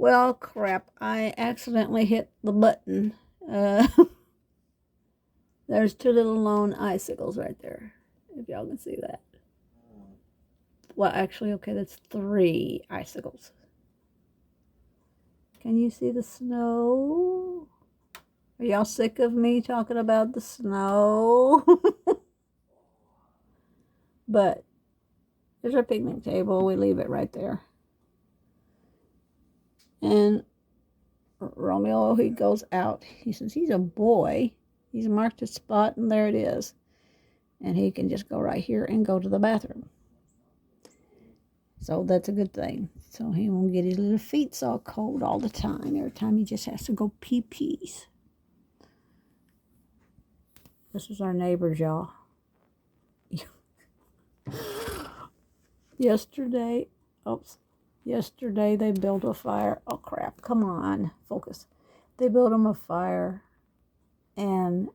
Well, crap, I accidentally hit the button. Uh, there's two little lone icicles right there, if y'all can see that. Well, actually, okay, that's three icicles. Can you see the snow? Are y'all sick of me talking about the snow? But there's our picnic table. We leave it right there. And Romeo, he goes out. He says he's a boy. He's marked a spot, and there it is. And he can just go right here and go to the bathroom. So that's a good thing. So he won't get his little feet all cold all the time. Every time he just has to go pee-pees. This is our neighbors, y'all. Yesterday they built a fire. Oh crap, come on, focus. They built them a fire, and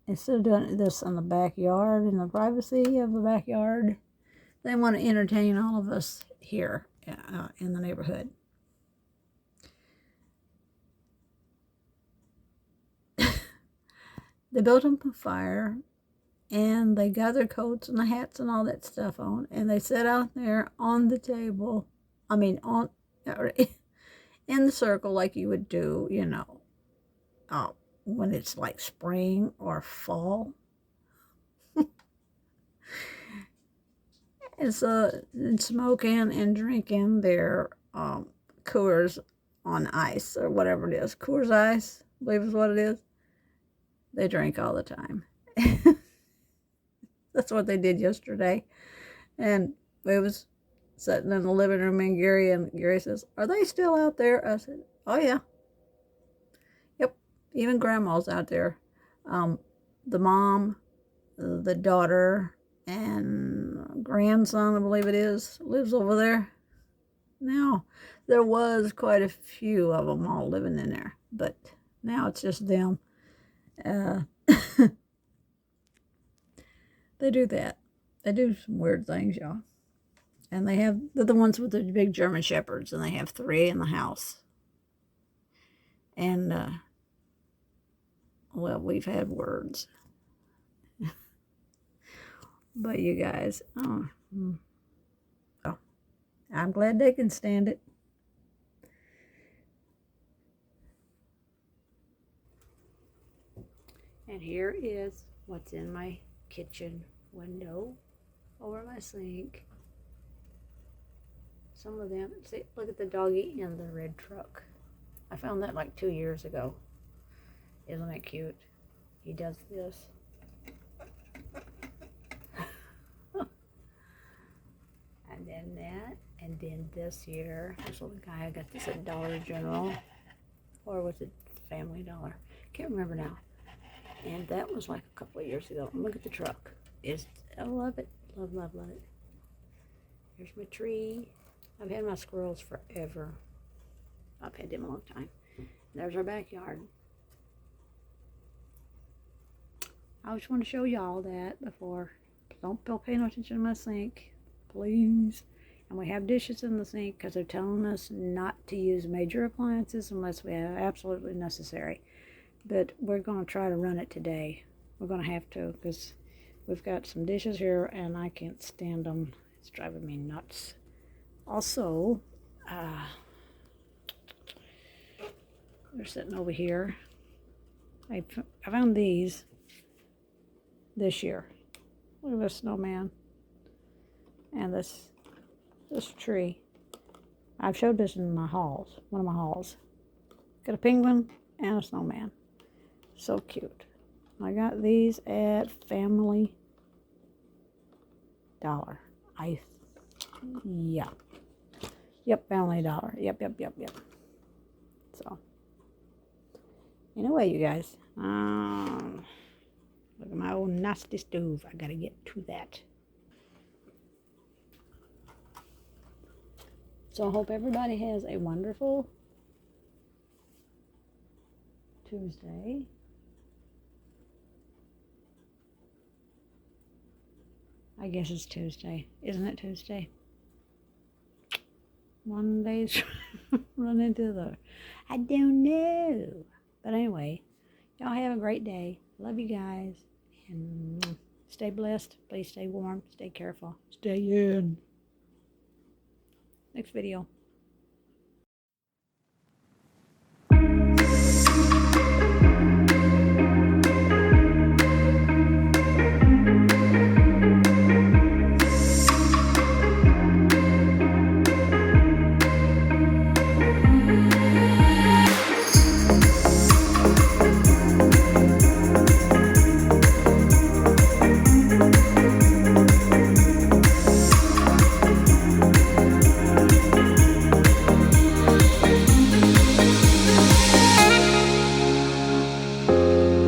instead of doing this in the backyard, in the privacy of the backyard, they want to entertain all of us here in the neighborhood. They built them a fire, and they got their coats and the hats and all that stuff on, and they sat out there on the table. I mean, on in the circle like you would do, when it's like spring or fall. And so, smoking and drinking their Coors on ice or whatever it is. Coors Ice, I believe is what it is. They drink all the time. That's what they did yesterday. And we was sitting in the living room, and Gary says, "Are they still out there?" I said, "Oh yeah. Yep. Even Grandma's out there. The mom, the daughter, and grandson, I believe it is, lives over there. Now, there was quite a few of them all living in there, but now it's just them. They do that. They do some weird things, y'all. And they're the ones with the big German Shepherds, and they have three in the house. And, well, we've had words. But you guys, oh, I'm glad they can stand it. And here is what's in my kitchen window over my sink. Some of them, see, look at the doggy in the red truck. I found that like 2 years ago. Isn't it cute? He does this. And then that, and then this year, this little guy, I got this at Dollar General, or was it Family Dollar? Can't remember now. And that was like a couple of years ago. And look at the truck. I love it. Love, love, love it. Here's my tree. I've had my squirrels forever. I've had them a long time. There's our backyard. I just want to show y'all that before. Don't pay no attention to my sink, please. And we have dishes in the sink because they're telling us not to use major appliances unless we have absolutely necessary. But we're going to try to run it today. We're going to have to because we've got some dishes here and I can't stand them. It's driving me nuts. Also, they're sitting over here. I found these this year. Look at this snowman and this tree. I've showed this in my hauls, one of my hauls. Got a penguin and a snowman. So cute. I got these at Family Dollar. Yep, Family Dollar. Yep. So, anyway, you guys, look at my old nasty stove. I gotta get to that. So I hope everybody has a wonderful Tuesday. I guess it's Tuesday. Isn't it Tuesday? one day run into the, I don't know. But anyway, y'all have a great day. Love you guys. And stay blessed. Please stay warm. Stay careful. Stay in. Next video.